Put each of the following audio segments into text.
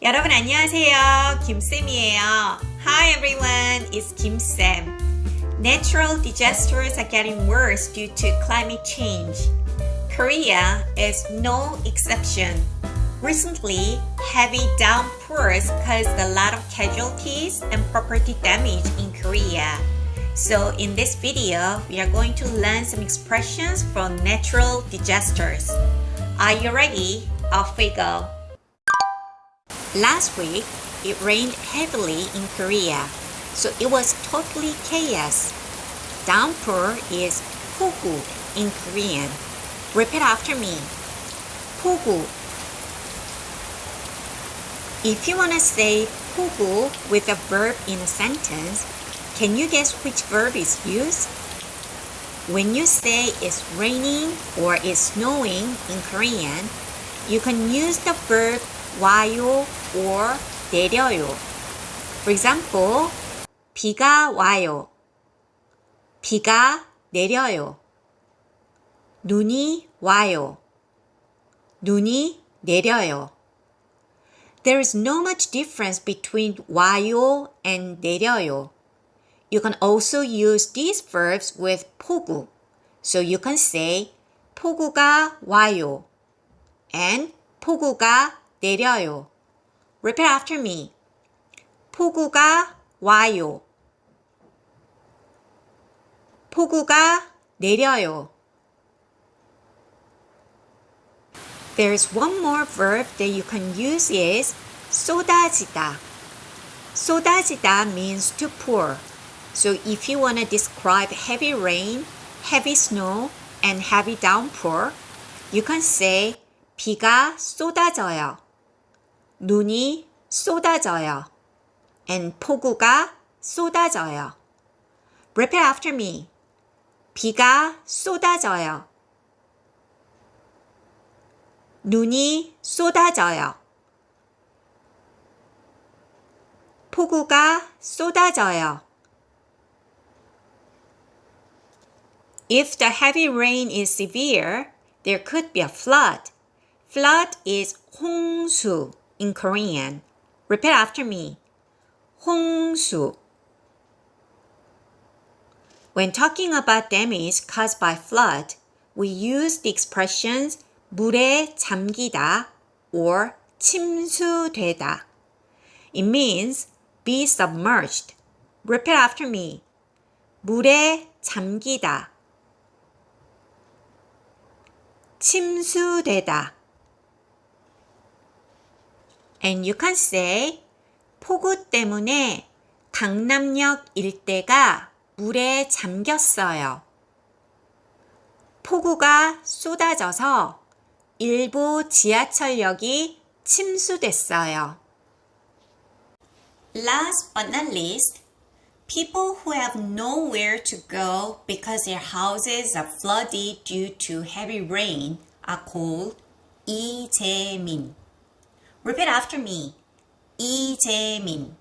여러분 안녕하세요. 김쌤이에요. Hi everyone, it's 김쌤. Natural disasters are getting worse due to climate change. Korea is no exception. Recently, heavy downpours caused a lot of casualties and property damage in Korea. So in this video, we are going to learn some expressions from natural disasters. Are you ready? Off we go. Last week, it rained heavily in Korea, so it was totally chaos. Downpour is 폭우 in Korean. Repeat after me. 폭우. If you want to say 폭우 with a verb in a sentence, can you guess which verb is used? When you say it's raining or it's snowing in Korean, you can use the verb 와요 or 내려요. For example, 비가 와요. 비가 내려요. 눈이 와요. 눈이 내려요. There is no much difference between 와요 and 내려요. You can also use these verbs with 폭우. So you can say 폭우가 와요 and 폭우가 내려요. Repeat after me. 폭우가 와요. 폭우가 내려요. There's one more verb that you can use is 쏟아지다. 쏟아지다 means to pour. So if you want to describe heavy rain, heavy snow, and heavy downpour, you can say 비가 쏟아져요. 눈이 쏟아져요. And 폭우가 쏟아져요. Repeat after me. 비가 쏟아져요. 눈이 쏟아져요. 폭우가 쏟아져요. If the heavy rain is severe, there could be a flood. Flood is 홍수 in Korean. Repeat after me. 홍수. When talking about damage caused by flood, we use the expressions 물에 잠기다 or 침수되다. It means be submerged. Repeat after me. 물에 잠기다. 침수되다. And you can say 폭우 때문에 강남역 일대가 물에 잠겼어요. 폭우가 쏟아져서 일부 지하철역이 침수됐어요. Last but not least, people who have nowhere to go because their houses are flooded due to heavy rain are called 이재민. Repeat after me. 이재민.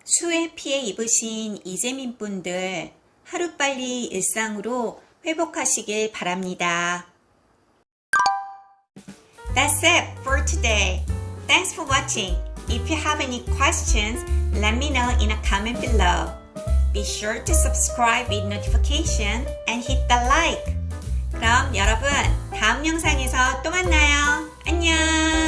수해 피해 입으신 이재민 분들 하루빨리 일상으로 회복하시길 바랍니다. That's it for today. Thanks for watching. If you have any questions, let me know in a comment below. Be sure to subscribe with notification and hit the like. 그럼 여러분 다음 영상에서 또 만나요. 안녕.